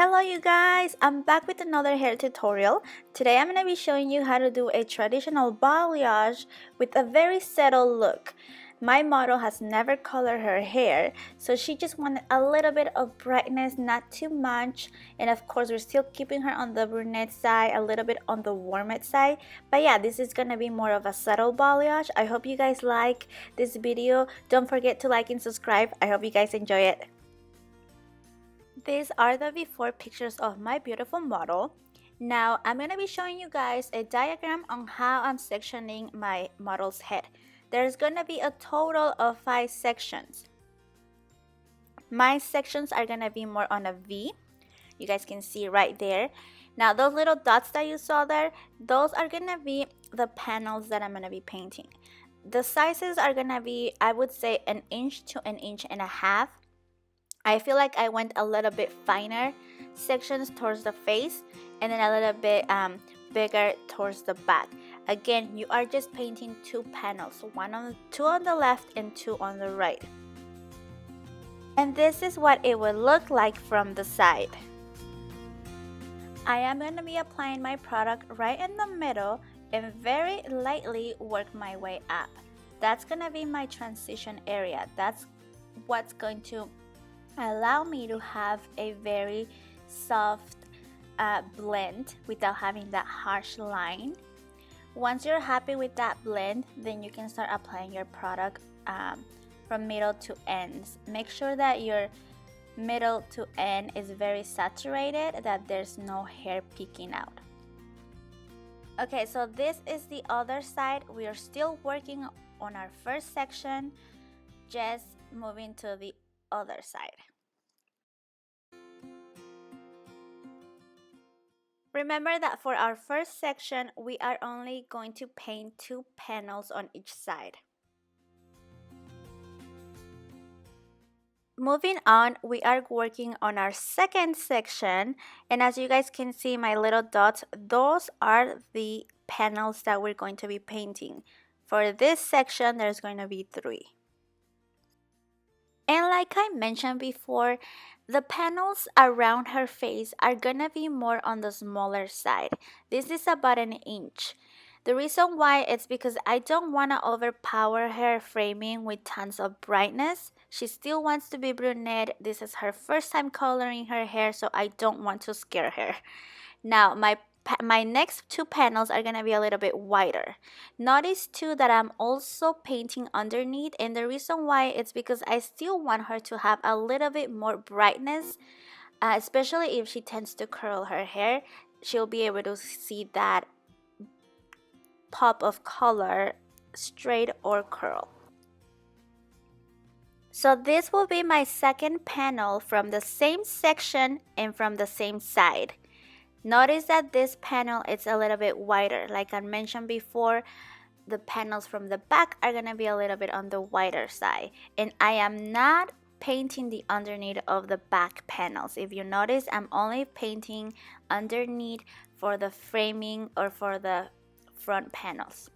Hello you guys, I'm back with another hair tutorial. Today I'm going to be showing you how to do a traditional balayage with a very settled look. My model has never colored her hair, so she just wanted a little bit of brightness, not too much. And of course we're still keeping her on the brunette side, a little bit on the warmette side. But yeah, this is going to be more of a subtle balayage. I hope you guys like this video. Don't forget to like and subscribe. I hope you guys enjoy it. These are the before pictures of my beautiful model. Now I'm going to be showing you guys a diagram on how I'm sectioning my model's head. There's going to be a total of 5 sections. My sections are going to be more on a V. You guys can see right there. Now those little dots that you saw there, those are going to be the panels that I'm going to be painting. The sizes are going to be, I would say, 1 inch to 1.5 inches. I feel like I went a little bit finer sections towards the face and then a little bit bigger towards the back. Again, you are just painting 2 panels, two on the left and 2 on the right. And this is what it would look like from the side. I am going to be applying my product right in the middle and very lightly work my way up. That's going to be my transition area. That's what's going to allow me to have a very soft blend without having that harsh line. Once you're happy with that blend, then you can start applying your product from middle to ends. Make sure that your middle to end is very saturated, that there's no hair peeking out. Okay, so this is the other side. We are still working on our first section, just moving to the other side. Remember that for our first section, we are only going to paint 2 panels on each side. Moving on, we are working on our second section, and as you guys can see, my little dots, those are the panels that we're going to be painting. For this section, there's going to be 3. And like I mentioned before, the panels around her face are gonna be more on the smaller side. This is about 1 inch. The reason why is because I don't want to overpower her framing with tons of brightness. She still wants to be brunette. This is her first time coloring her hair, so I don't want to scare her. Now, my next 2 panels are going to be a little bit wider. Notice too that I'm also painting underneath, and the reason why is because I still want her to have a little bit more brightness, especially if she tends to curl her hair. She'll be able to see that pop of color, straight or curl. So this will be my second panel from the same section and from the same side. Notice that this panel is a little bit wider. Like I mentioned before, the panels from the back are going to be a little bit on the wider side. And I am not painting the underneath of the back panels. If you notice, I'm only painting underneath for the framing or for the front panels.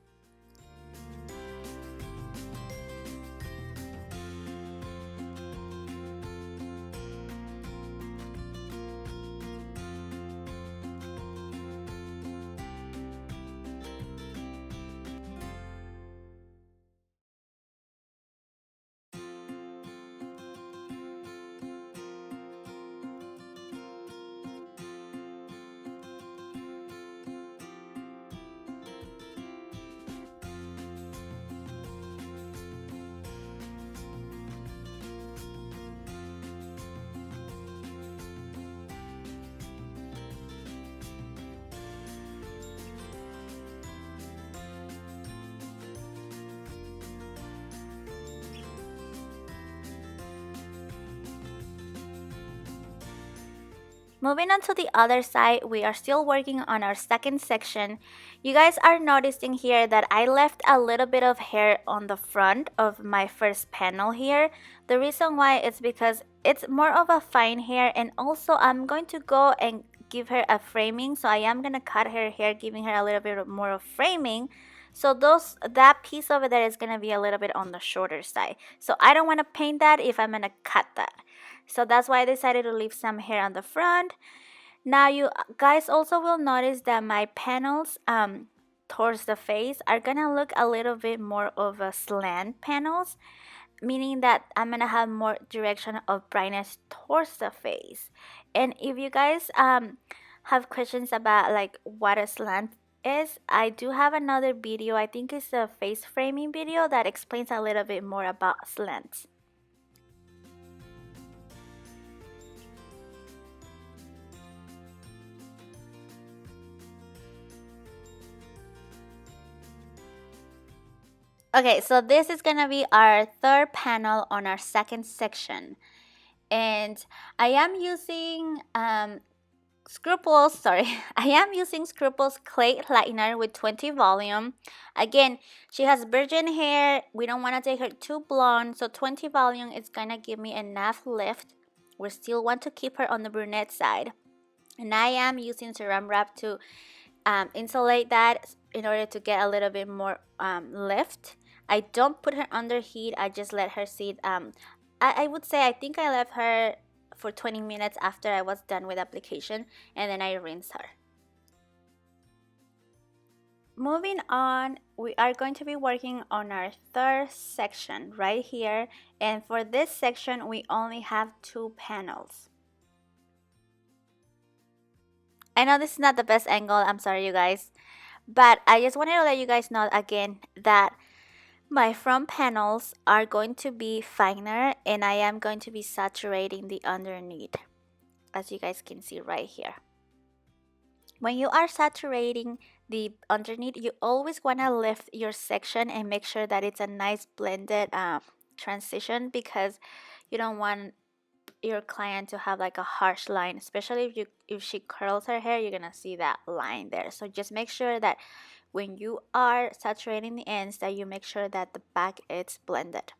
Moving on to the other side, we are still working on our second section. You guys are noticing here that I left a little bit of hair on the front of my first panel here. The reason why is because it's more of a fine hair, and also I'm going to go and give her a framing. So I am going to cut her hair, giving her a little bit more of framing. So that piece over there is going to be a little bit on the shorter side. So I don't want to paint that if I'm going to cut that. So that's why I decided to leave some hair on the front. Now you guys also will notice that my panels towards the face are gonna look a little bit more of a slant panels, meaning that I'm gonna have more direction of brightness towards the face. And if you guys have questions about like what a slant is, I do have another video, I think it's a face framing video that explains a little bit more about slants. Okay, so this is gonna be our third panel on our second section. And I am using Scruples, I am using Scruples Clay Lightener with 20 volume. Again, she has virgin hair. We don't want to take her too blonde, so 20 volume is gonna give me enough lift. We still want to keep her on the brunette side. And I am using Saran Wrap to insulate that in order to get a little bit more lift. I don't put her under heat. I just let her sit. I would say I think I left her for 20 minutes after I was done with application, and then I rinse her. Moving on, we are going to be working on our third section right here, and for this section we only have 2 panels. I know this is not the best angle, I'm sorry you guys, but I just wanted to let you guys know again that my front panels are going to be finer, and I am going to be saturating the underneath, as you guys can see right here. When you are saturating the underneath, you always want to lift your section and make sure that it's a nice blended transition, because you don't want your client to have like a harsh line, especially if she curls her hair, you're gonna see that line there. So just make sure that when you are saturating the ends, that you make sure that the back is blended.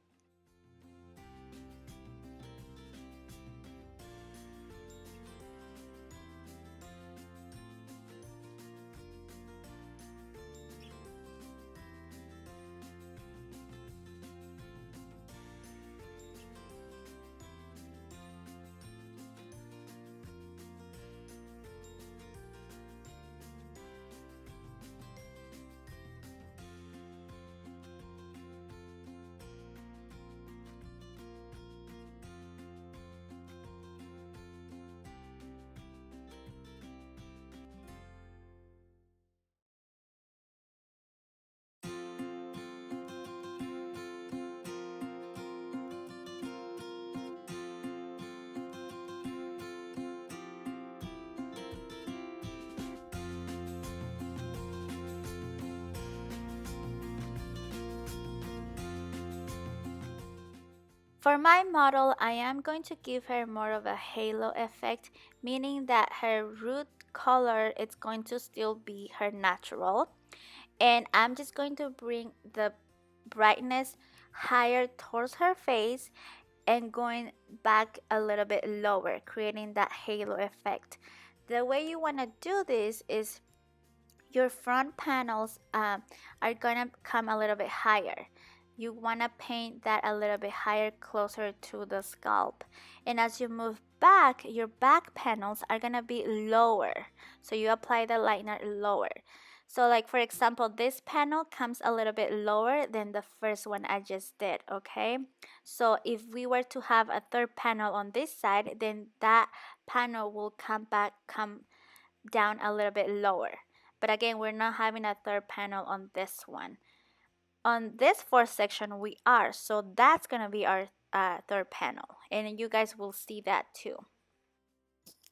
For my model, I am going to give her more of a halo effect, meaning that her root color is going to still be her natural. And I'm just going to bring the brightness higher towards her face and going back a little bit lower, creating that halo effect. The way you want to do this is your front panels are gonna come a little bit higher. You want to paint that a little bit higher, closer to the scalp. And as you move back, your back panels are gonna be lower, so you apply the lightener lower. So like for example, this panel comes a little bit lower than the first one I just did, okay? So if we were to have a third panel on this side, then that panel will come down a little bit lower. But again, we're not having a third panel on this one. On this fourth section we are, so that's gonna be our third panel, and you guys will see that too.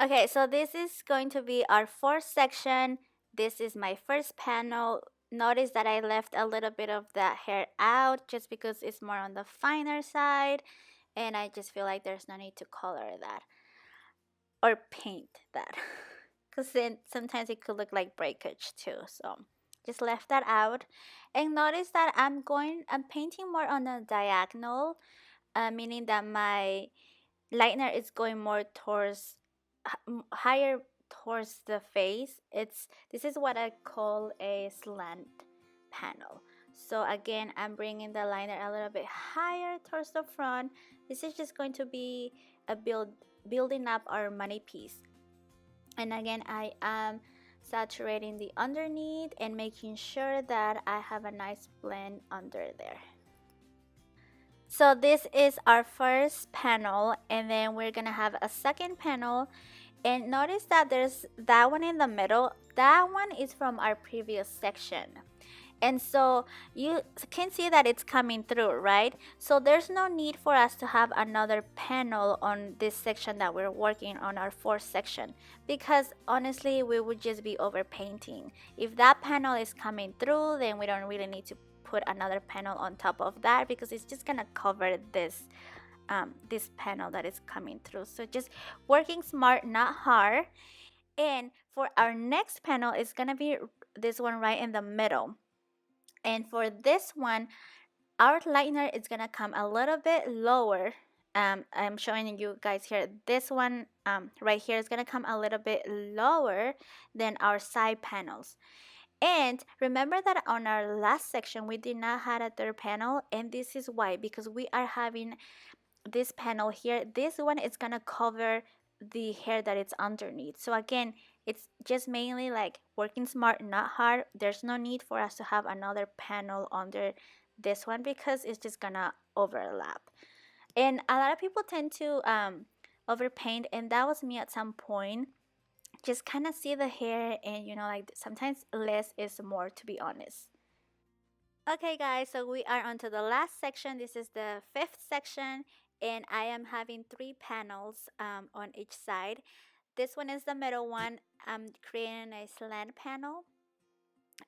Okay, so this is going to be our fourth section. This is my first panel. Notice that I left a little bit of that hair out just because it's more on the finer side, and I just feel like there's no need to color that or paint that because then sometimes it could look like breakage too. So just left that out. And notice that I'm painting more on the diagonal, meaning that my lightener is going more towards higher towards the face. This is what I call a slant panel. So again, I'm bringing the liner a little bit higher towards the front. This is just going to be building up our money piece. And again, I am saturating the underneath and making sure that I have a nice blend under there. So this is our first panel, and then we're gonna have a second panel. And notice that there's that one in the middle. That one is from our previous section. And so you can see that it's coming through, right? So there's no need for us to have another panel on this section that we're working on, our fourth section, because honestly we would just be overpainting. If that panel is coming through, then we don't really need to put another panel on top of that, because it's just gonna cover this this panel that is coming through. So just working smart, not hard. And for our next panel, it's gonna be this one right in the middle. And for this one, our lightener is gonna come a little bit lower. I'm showing you guys here. This one right here is gonna come a little bit lower than our side panels. And remember that on our last section, we did not have a third panel, and this is why, because we are having this panel here. This one is gonna cover the hair that it's underneath. So again, it's just mainly like working smart, not hard. There's no need for us to have another panel under this one, because it's just gonna overlap. And a lot of people tend to overpaint, and that was me at some point. Just kind of see the hair, and you know, like sometimes less is more, to be honest. Okay guys, so we are on to the last section. This is the fifth section, and I am having three panels on each side. This one is the middle one. I'm creating a slant panel,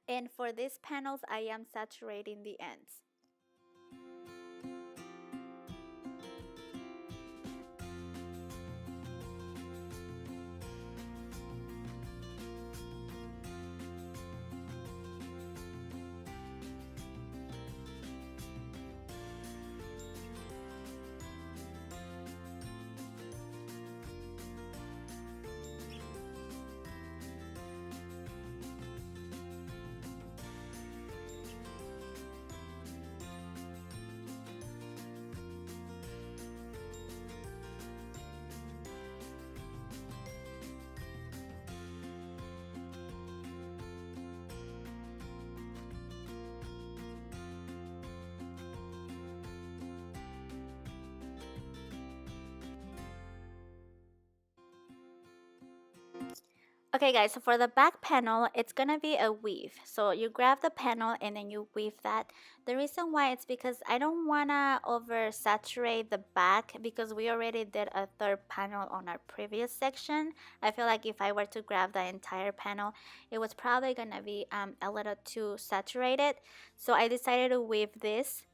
and for these panels I am saturating the ends. Okay guys, so for the back panel, it's gonna be a weave. So you grab the panel and then you weave that. The reason why, it's because I don't wanna over saturate the back, because we already did a third panel on our previous section. I feel like if I were to grab the entire panel, it was probably gonna be a little too saturated. So I decided to weave this.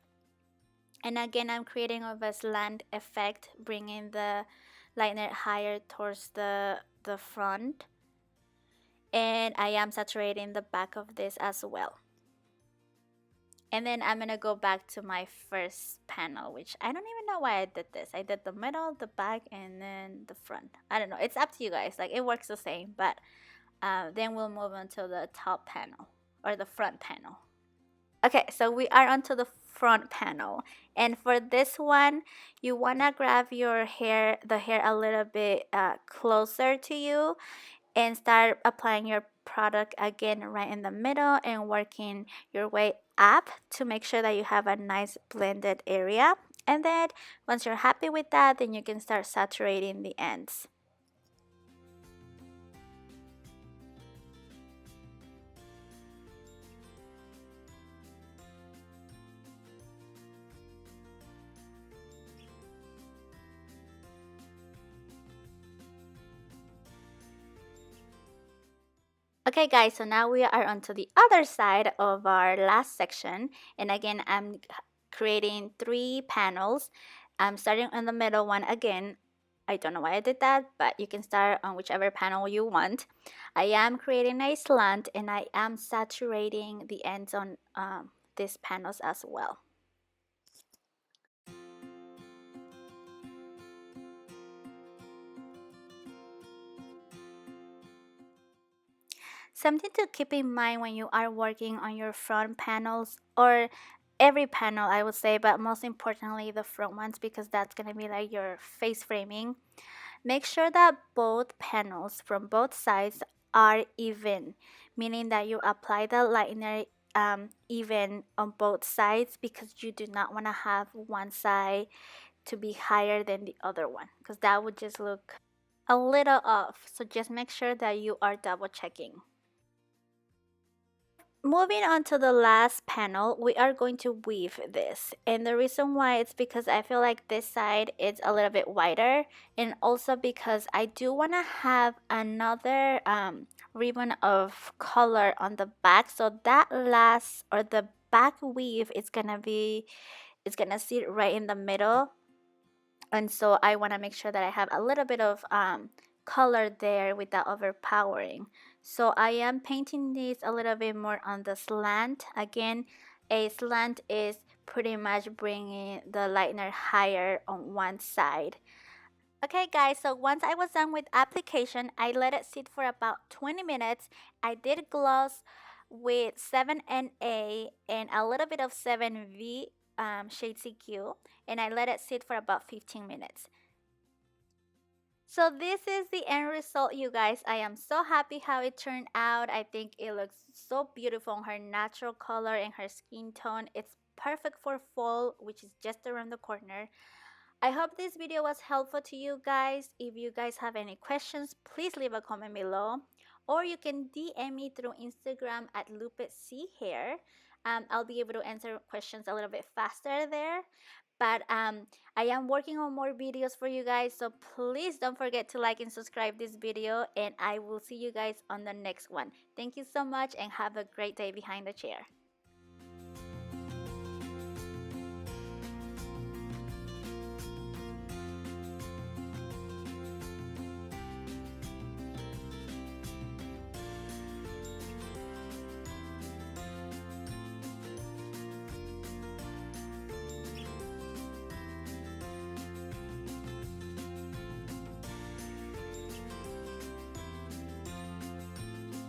And again, I'm creating a slant effect, bringing the lightener higher towards the front. And I am saturating the back of this as well. And then I'm gonna go back to my first panel, which I don't even know why I did this. I did the middle, the back, and then the front. I don't know, it's up to you guys, like it works the same. But then we'll move on to the top panel, or the front panel. Okay, so we are onto the front panel, and for this one you want to grab your hair, the hair a little bit closer to you, and start applying your product again right in the middle and working your way up to make sure that you have a nice blended area. And then once you're happy with that, then you can start saturating the ends. Okay guys, so now we are onto the other side of our last section, and again I'm creating three panels. I'm starting on the middle one again. I don't know why I did that, but you can start on whichever panel you want. I am creating a slant, and I am saturating the ends on these panels as well. Something to keep in mind when you are working on your front panels, or every panel, I would say, but most importantly the front ones, because that's going to be like your face framing. Make sure that both panels from both sides are even, meaning that you apply the lightener even on both sides, because you do not want to have one side to be higher than the other one, because that would just look a little off. So just make sure that you are double checking. Moving on to the last panel, we are going to weave this, and the reason why it's because I feel like this side is a little bit wider, and also because I do want to have another ribbon of color on the back, so that last, or the back weave, is gonna be, it's gonna sit right in the middle, and so I want to make sure that I have a little bit of color there without overpowering. So I am painting this a little bit more on the slant. Again, a slant is pretty much bringing the lightener higher on one side. Okay guys, so once I was done with application, I let it sit for about 20 minutes. I did gloss with 7NA and a little bit of 7V shade CQ, and I let it sit for about 15 minutes. So this is the end result, you guys. I am so happy how it turned out. I think it looks so beautiful on her natural color and her skin tone. It's perfect for fall, which is just around the corner. I hope this video was helpful to you guys. If you guys have any questions, please leave a comment below, or you can DM me through Instagram at LupitCHair. I'll be able to answer questions a little bit faster there. But I am working on more videos for you guys, so please don't forget to like and subscribe this video, and I will see you guys on the next one. Thank you so much, and have a great day behind the chair.